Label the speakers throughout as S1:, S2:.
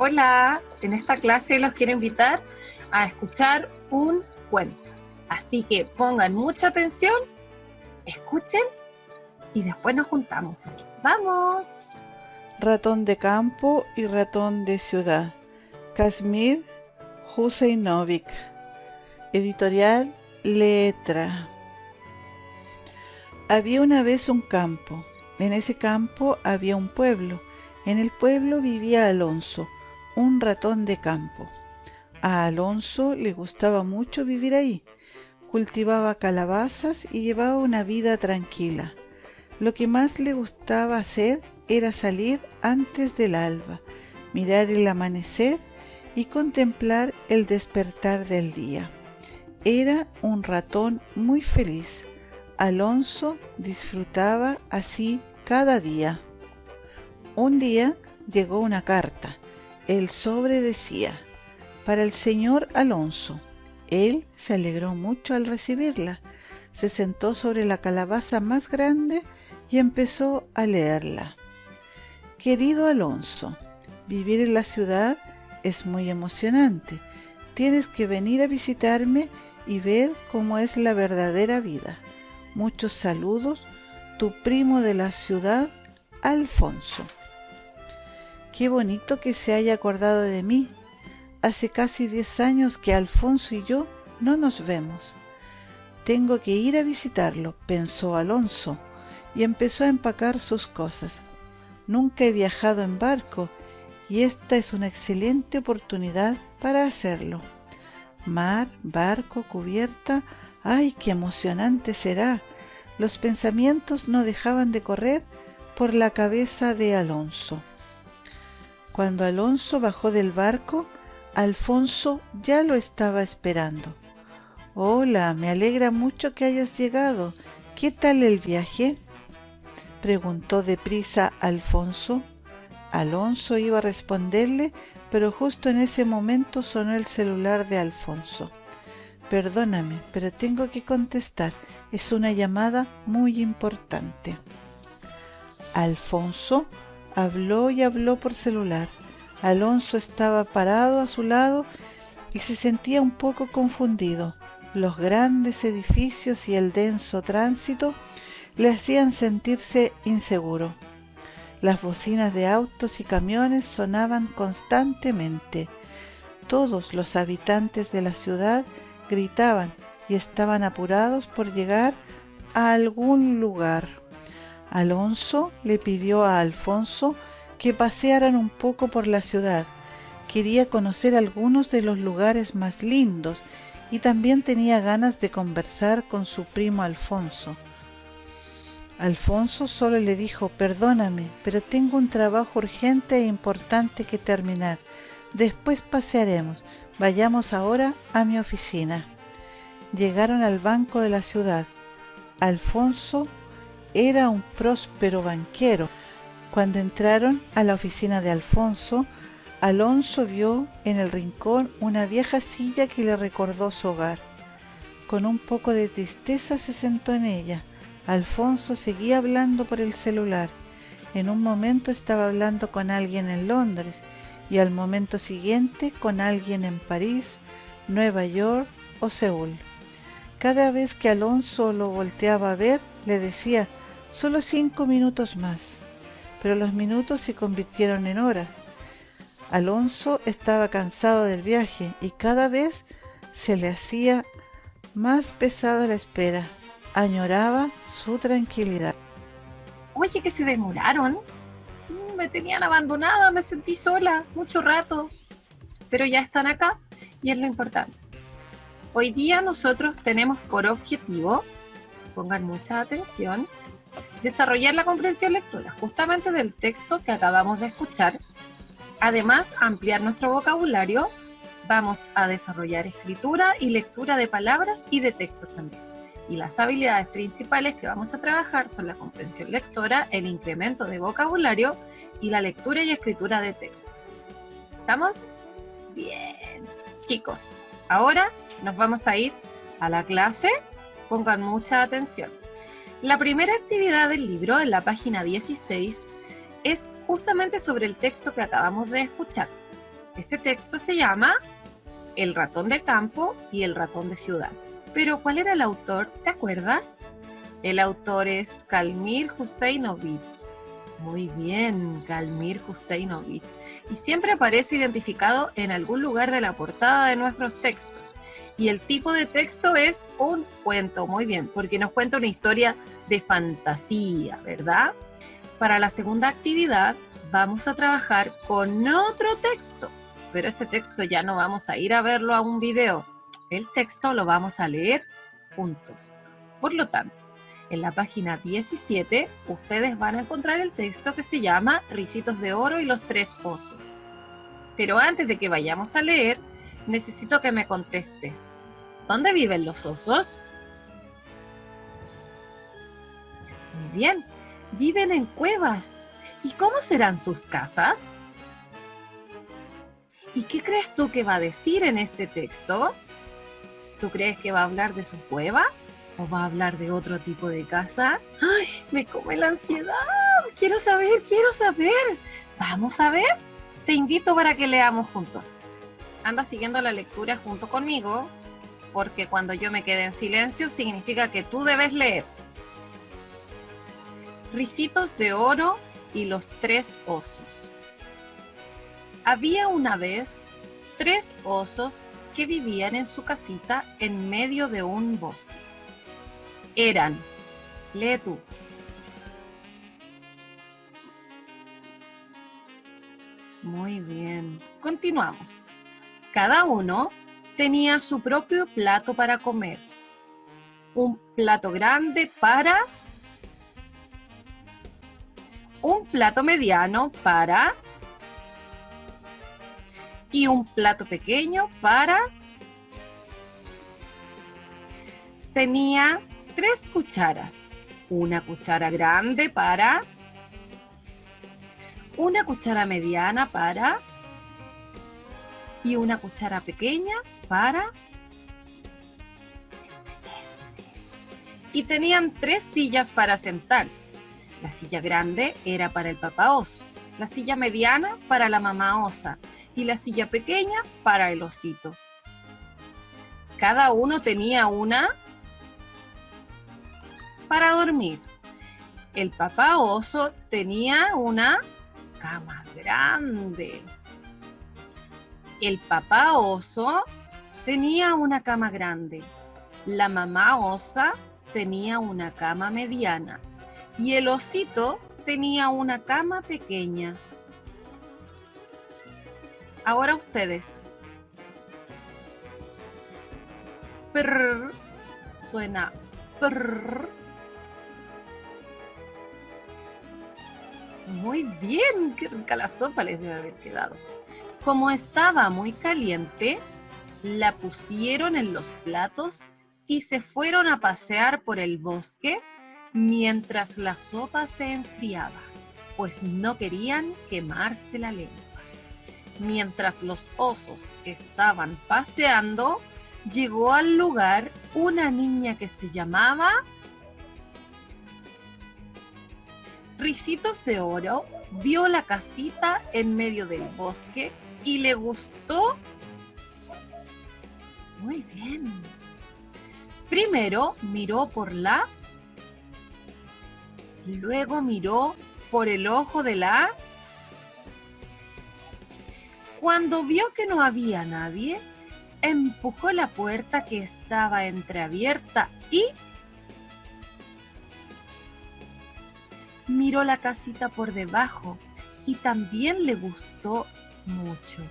S1: Hola, en esta clase los quiero invitar a escuchar un cuento. Así que pongan mucha atención, escuchen y después nos juntamos. ¡Vamos!
S2: Ratón de campo y ratón de ciudad. Kazmir Husseinovic. Editorial Letra. Había una vez un campo. En ese campo había un pueblo. En el pueblo vivía Alonso, un ratón de campo. A Alonso le gustaba mucho vivir ahí. Cultivaba calabazas y llevaba una vida tranquila. Lo que más le gustaba hacer era salir antes del alba, mirar el amanecer y contemplar el despertar del día. Era un ratón muy feliz. Alonso disfrutaba así cada día. Un día llegó una carta. El sobre decía: para el señor Alonso. Él se alegró mucho al recibirla. Se sentó sobre la calabaza más grande y empezó a leerla. Querido Alonso, vivir en la ciudad es muy emocionante. Tienes que venir a visitarme y ver cómo es la verdadera vida. Muchos saludos, tu primo de la ciudad, Alfonso. Qué bonito que se haya acordado de mí. Hace casi 10 años que Alfonso y yo no nos vemos. Tengo que ir a visitarlo, pensó Alonso, y empezó a empacar sus cosas. Nunca he viajado en barco, y esta es una excelente oportunidad para hacerlo. Mar, barco, cubierta, ¡ay, qué emocionante será! Los pensamientos no dejaban de correr por la cabeza de Alonso. Cuando Alonso bajó del barco, Alfonso ya lo estaba esperando. Hola, me alegra mucho que hayas llegado. ¿Qué tal el viaje?, preguntó deprisa Alfonso. Alonso iba a responderle, pero justo en ese momento sonó el celular de Alfonso. Perdóname, pero tengo que contestar. Es una llamada muy importante. Alfonso habló y habló por celular. Alonso estaba parado a su lado y se sentía un poco confundido. Los grandes edificios y el denso tránsito le hacían sentirse inseguro. Las bocinas de autos y camiones sonaban constantemente. Todos los habitantes de la ciudad gritaban y estaban apurados por llegar a algún lugar. Alonso le pidió a Alfonso que pasearan un poco por la ciudad. Quería conocer algunos de los lugares más lindos y también tenía ganas de conversar con su primo Alfonso. Alfonso solo le dijo: perdóname, pero tengo un trabajo urgente e importante que terminar. Después pasearemos. Vayamos ahora a mi oficina. Llegaron al banco de la ciudad. Alfonso era un próspero banquero. Cuando entraron a la oficina de Alfonso, Alonso vio en el rincón una vieja silla que le recordó su hogar. Con un poco de tristeza se sentó en ella. Alfonso seguía hablando por el celular. En un momento estaba hablando con alguien en Londres y al momento siguiente con alguien en París, Nueva York o Seúl. Cada vez que Alonso lo volteaba a ver, le decía: solo 5 minutos más. Pero los minutos se convirtieron en horas. Alonso estaba cansado del viaje y cada vez se le hacía más pesada la espera. Añoraba su tranquilidad.
S1: Oye, que se demoraron. Me tenían abandonada, me sentí sola mucho rato. Pero ya están acá y es lo importante. Hoy día nosotros tenemos por objetivo, pongan mucha atención, desarrollar la comprensión lectora justamente del texto que acabamos de escuchar. Además, ampliar nuestro vocabulario. Vamos a desarrollar escritura y lectura de palabras y de textos también. Y las habilidades principales que vamos a trabajar son la comprensión lectora, el incremento de vocabulario y la lectura y escritura de textos. ¿Estamos? Bien. Chicos, ahora nos vamos a ir a la clase. Pongan mucha atención. La primera actividad del libro, en la página 16, es justamente sobre el texto que acabamos de escuchar. Ese texto se llama El ratón de campo y el ratón de ciudad. Pero ¿cuál era el autor? ¿Te acuerdas? El autor es Kalmir Huseinovich. Muy bien, Kalmir Huseinovich. Y siempre aparece identificado en algún lugar de la portada de nuestros textos. Y el tipo de texto es un cuento. Muy bien, porque nos cuenta una historia de fantasía, ¿verdad? Para la segunda actividad vamos a trabajar con otro texto. Pero ese texto ya no vamos a ir a verlo a un video. El texto lo vamos a leer juntos. Por lo tanto, en la página 17, ustedes van a encontrar el texto que se llama Ricitos de Oro y los tres osos. Pero antes de que vayamos a leer, necesito que me contestes. ¿Dónde viven los osos? Muy bien, viven en cuevas. ¿Y cómo serán sus casas? ¿Y qué crees tú que va a decir en este texto? ¿Tú crees que va a hablar de su cueva? ¿O va a hablar de otro tipo de casa? ¡Ay, me come la ansiedad! Quiero saber, quiero saber. Vamos a ver. Te invito para que leamos juntos. Anda siguiendo la lectura junto conmigo, porque cuando yo me quede en silencio significa que tú debes leer. Ricitos de Oro y los tres osos. Había una vez 3 osos que vivían en su casita en medio de un bosque. Eran, lee tú. Muy bien, continuamos. Cada uno tenía su propio plato para comer. Un plato grande para, un plato mediano para, y un plato pequeño para. Tenía 3 cucharas. Una cuchara grande para, una cuchara mediana para, y una cuchara pequeña para. Y tenían 3 sillas para sentarse. La silla grande era para el papá oso, la silla mediana para la mamá osa y la silla pequeña para el osito. Cada uno tenía una para dormir. El papá oso tenía una cama grande. El papá oso tenía una cama grande. La mamá osa tenía una cama mediana. Y el osito tenía una cama pequeña. Ahora ustedes. Prrr, suena prrr. Muy bien, qué rica la sopa les debe haber quedado. Como estaba muy caliente, la pusieron en los platos y se fueron a pasear por el bosque mientras la sopa se enfriaba, pues no querían quemarse la lengua. Mientras los osos estaban paseando, llegó al lugar una niña que se llamaba Ricitos de Oro. Vio la casita en medio del bosque y le gustó. Muy bien. Primero miró por la, luego miró por el ojo de la. Cuando vio que no había nadie, empujó la puerta que estaba entreabierta y miró la casita por debajo y también le gustó mucho.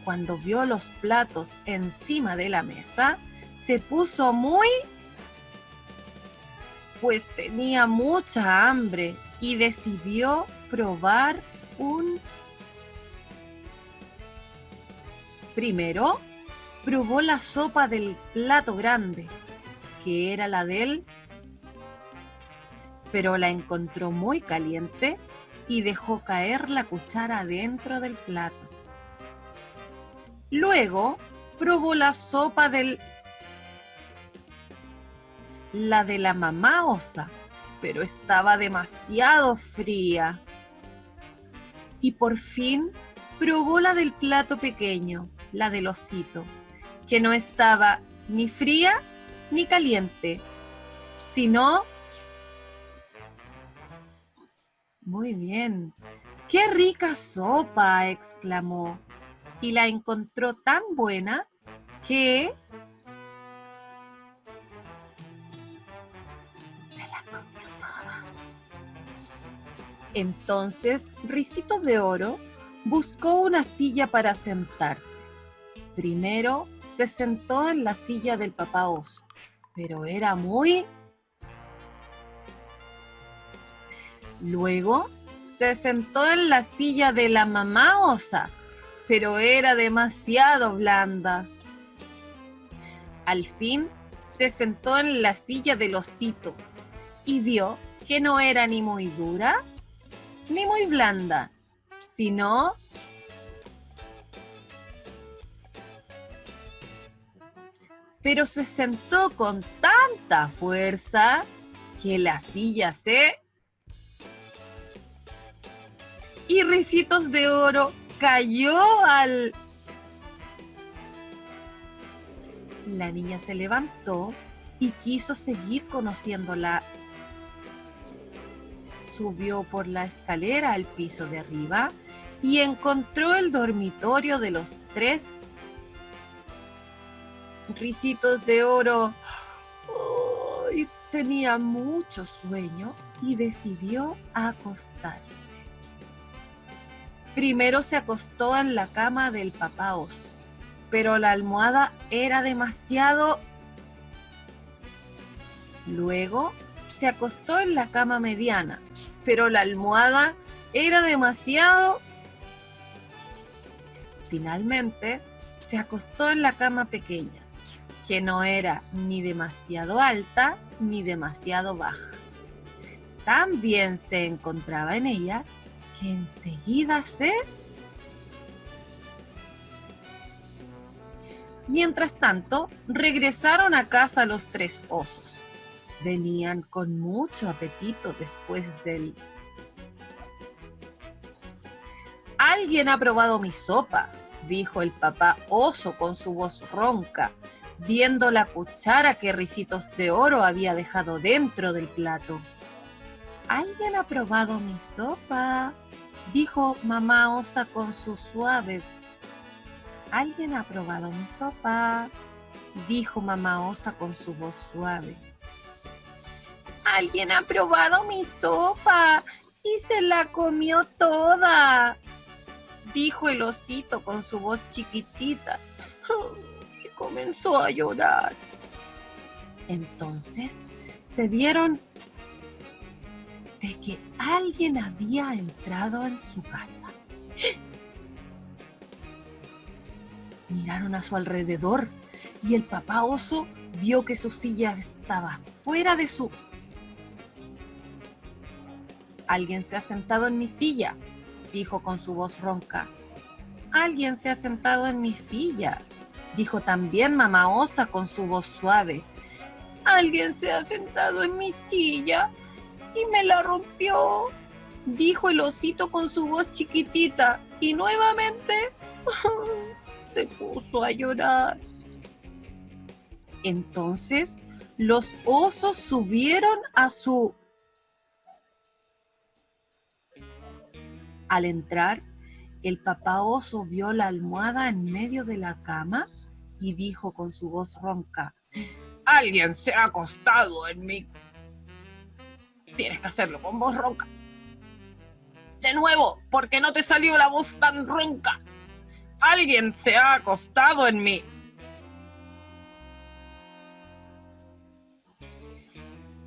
S1: Cuando vio los platos encima de la mesa, se puso muy, pues tenía mucha hambre y decidió probar un. Primero, probó la sopa del plato grande, que era la de él, pero la encontró muy caliente y dejó caer la cuchara dentro del plato. Luego, probó la sopa la de la mamá osa, pero estaba demasiado fría. Y por fin probó la del plato pequeño, la del osito, que no estaba ni fría ni caliente, sino... Muy bien. ¡Qué rica sopa!, exclamó, y la encontró tan buena que se la comió toda. Entonces, Ricitos de Oro buscó una silla para sentarse. Primero se sentó en la silla del papá oso, pero era muy... Luego se sentó en la silla de la mamá osa, pero era demasiado blanda. Al fin se sentó en la silla del osito y vio que no era ni muy dura ni muy blanda, sino... Pero se sentó con tanta fuerza que la silla se... Y Ricitos de Oro cayó al... La niña se levantó y quiso seguir conociéndola. Subió por la escalera al piso de arriba y encontró el dormitorio de los 3. Ricitos de Oro tenía mucho sueño y decidió acostarse. Primero se acostó en la cama del papá oso, pero la almohada era demasiado... Luego se acostó en la cama mediana, pero la almohada era demasiado... Finalmente se acostó en la cama pequeña, que no era ni demasiado alta ni demasiado baja. Tan bien se encontraba en ella que enseguida se... Mientras tanto, regresaron a casa los 3 osos. Venían con mucho apetito después del... «Alguien ha probado mi sopa», dijo el papá oso con su voz ronca, viendo la cuchara que Ricitos de Oro había dejado dentro del plato. «¿Alguien ha probado mi sopa?», dijo mamá osa con su suave. «¿Alguien ha probado mi sopa?», dijo mamá osa con su voz suave. «Alguien ha probado mi sopa y se la comió toda», dijo el osito con su voz chiquitita y comenzó a llorar. Entonces se dieron de que alguien había entrado en su casa. Miraron a su alrededor y el papá oso vio que su silla estaba fuera de su... «Alguien se ha sentado en mi silla», dijo con su voz ronca. «Alguien se ha sentado en mi silla», dijo también mamá osa con su voz suave. «Alguien se ha sentado en mi silla y me la rompió», dijo el osito con su voz chiquitita y nuevamente se puso a llorar. Entonces los osos subieron a su... Al entrar, el papá oso vio la almohada en medio de la cama y dijo con su voz ronca: «Alguien se ha acostado en mi...» Tienes que hacerlo con voz ronca. De nuevo, porque no te salió la voz tan ronca. «Alguien se ha acostado en mi...»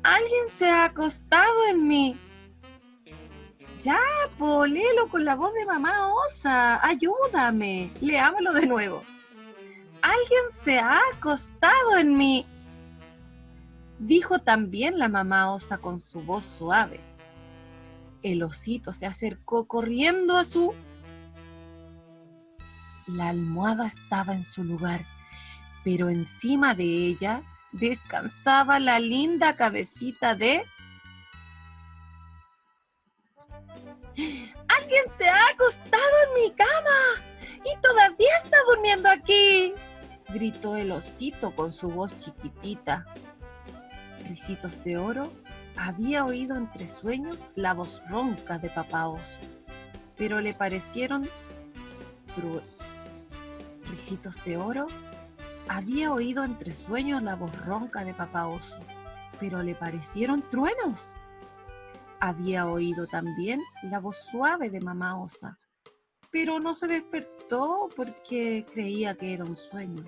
S1: «Alguien se ha acostado en mi...» Ya, po, léelo con la voz de mamá osa. Ayúdame. Leámoslo de nuevo. «Alguien se ha acostado en mi...» dijo también la mamá osa con su voz suave. El osito se acercó corriendo a su... La almohada estaba en su lugar, pero encima de ella descansaba la linda cabecita de... «Alguien se ha acostado en mi cama y todavía está durmiendo aquí, gritó el osito con su voz chiquitita. Ricitos de Oro había oído entre sueños la voz ronca de Papá Oso, pero le parecieron Ricitos de Oro había oído entre sueños la voz ronca de Papá Oso, pero le parecieron truenos. Había oído también la voz suave de Mamá Osa, pero no se despertó porque creía que era un sueño.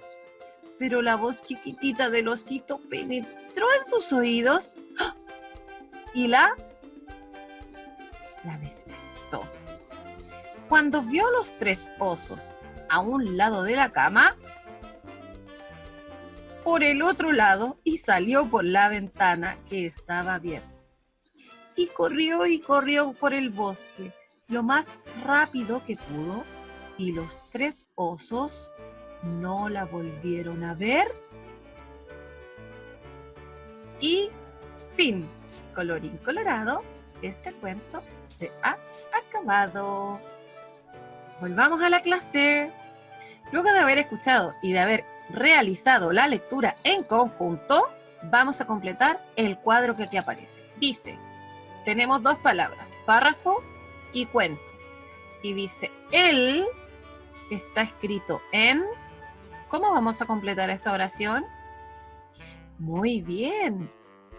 S1: Pero la voz chiquitita del osito penetró en sus oídos y la despertó. Cuando vio a los 3 osos a un lado de la cama, por el otro lado, y salió por la ventana que estaba abierta. Y corrió por el bosque lo más rápido que pudo, y los 3 osos no la volvieron a ver. Y fin. Colorín colorado, este cuento se ha acabado. Volvamos a la clase. Luego de haber escuchado y de haber realizado la lectura en conjunto, vamos a completar el cuadro que aquí aparece. Dice, tenemos 2 palabras, párrafo y cuento. Y dice, él está escrito en... ¿Cómo vamos a completar esta oración? Muy bien.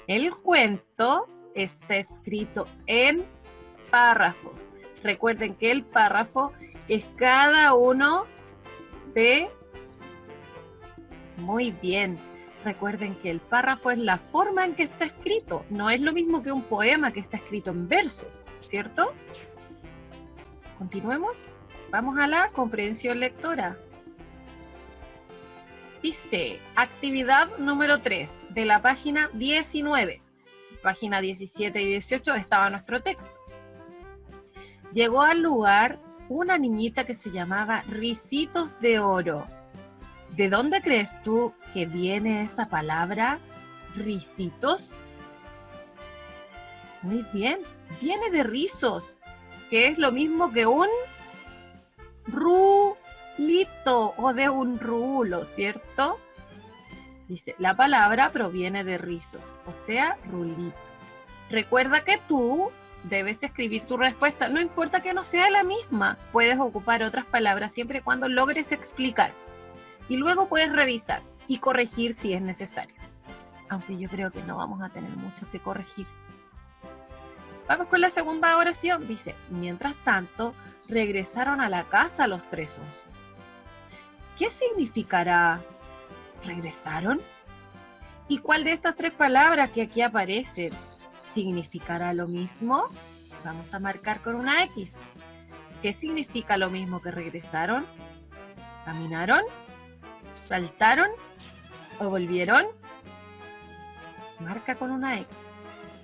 S1: El cuento está escrito en párrafos. Recuerden que el párrafo es cada uno de... Muy bien. Recuerden que el párrafo es la forma en que está escrito. No es lo mismo que un poema que está escrito en versos, ¿cierto? Continuemos. Vamos a la comprensión lectora. Dice, actividad número 3 de la página 19. Página 17 y 18 estaba nuestro texto. Llegó al lugar una niñita que se llamaba Ricitos de Oro. ¿De dónde crees tú que viene esa palabra, ricitos? Muy bien, viene de rizos, que es lo mismo que un rulito o de un rulo, ¿cierto? Dice, la palabra proviene de rizos, o sea, rulito. Recuerda que tú debes escribir tu respuesta, no importa que no sea la misma, puedes ocupar otras palabras siempre y cuando logres explicar. Y luego puedes revisar y corregir si es necesario. Aunque yo creo que no vamos a tener mucho que corregir. Vamos con la segunda oración. Dice, mientras tanto, regresaron a la casa los 3 osos. ¿Qué significará regresaron? ¿Y cuál de estas 3 palabras que aquí aparecen significará lo mismo? Vamos a marcar con una X. ¿Qué significa lo mismo que regresaron? ¿Caminaron? ¿Saltaron? ¿O volvieron? Marca con una X.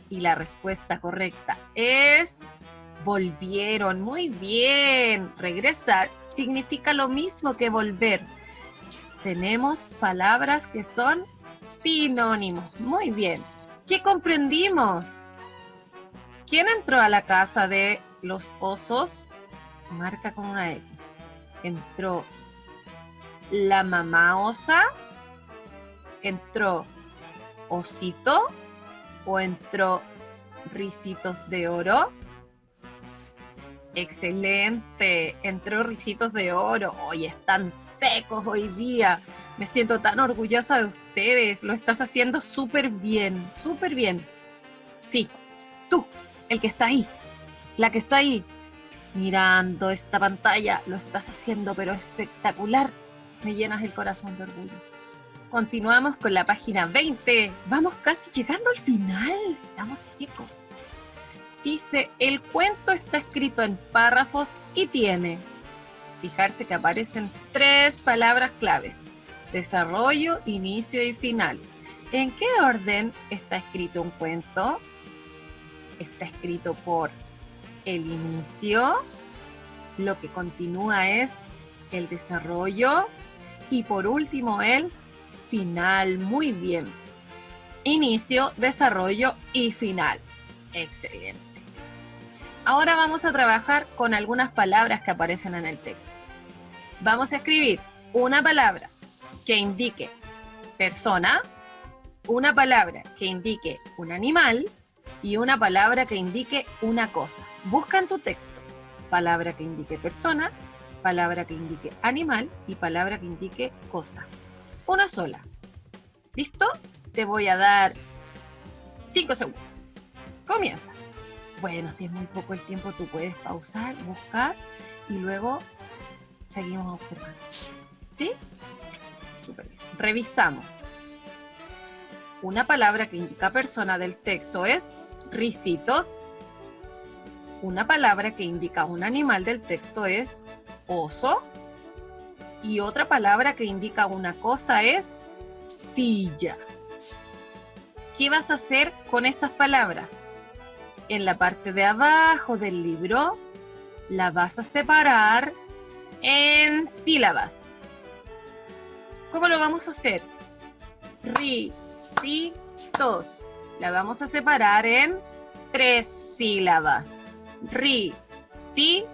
S1: Y la respuesta correcta es... volvieron. Muy bien. Regresar significa lo mismo que volver. Tenemos palabras que son sinónimos. Muy bien. ¿Qué comprendimos? ¿Quién entró a la casa de los osos? Marca con una X. Entró la mamá osa, entró osito o entró Ricitos de Oro. Excelente, entró Ricitos de Oro. Oye, están secos hoy día. Me siento tan orgullosa de ustedes. Lo estás haciendo súper bien, súper bien. Sí, tú, el que está ahí, la que está ahí, mirando esta pantalla, lo estás haciendo pero espectacular. Me llenas el corazón de orgullo. Continuamos con la página 20. Vamos casi llegando al final. Estamos secos. Dice, el cuento está escrito en párrafos y tiene, fijarse que aparecen 3 palabras claves. Desarrollo, inicio y final. ¿En qué orden está escrito un cuento? Está escrito por el inicio, lo que continúa es el desarrollo y por último el final. Muy bien. Inicio, desarrollo y final. Excelente. Ahora vamos a trabajar con algunas palabras que aparecen en el texto. Vamos a escribir una palabra que indique persona, una palabra que indique un animal y una palabra que indique una cosa. Busca en tu texto palabra que indique persona, palabra que indique animal y palabra que indique cosa. Una sola. ¿Listo? Te voy a dar 5 segundos. Comienza. Bueno, si es muy poco el tiempo, tú puedes pausar, buscar y luego seguimos observando. ¿Sí? Súper bien. Revisamos. Una palabra que indica persona del texto es risitos. Una palabra que indica un animal del texto es oso. Y otra palabra que indica una cosa es silla. ¿Qué vas a hacer con estas palabras? En la parte de abajo del libro la vas a separar en sílabas. ¿Cómo lo vamos a hacer? Risitos. La vamos a separar en 3 sílabas. Risitos.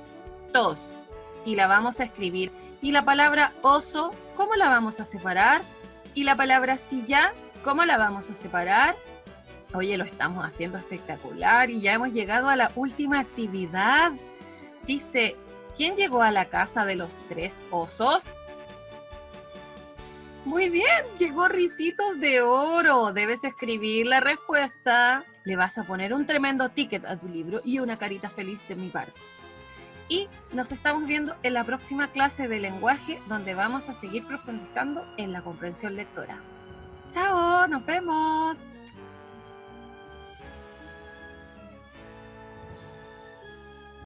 S1: Y la vamos a escribir. Y la palabra oso, ¿cómo la vamos a separar? Y la palabra silla, ¿cómo la vamos a separar? Oye, lo estamos haciendo espectacular y ya hemos llegado a la última actividad. Dice, ¿quién llegó a la casa de los 3 osos? Muy bien, llegó Risitos de Oro. Debes escribir la respuesta. Le vas a poner un tremendo ticket a tu libro y una carita feliz de mi parte. Y nos estamos viendo en la próxima clase de lenguaje, donde vamos a seguir profundizando en la comprensión lectora. ¡Chao! ¡Nos vemos!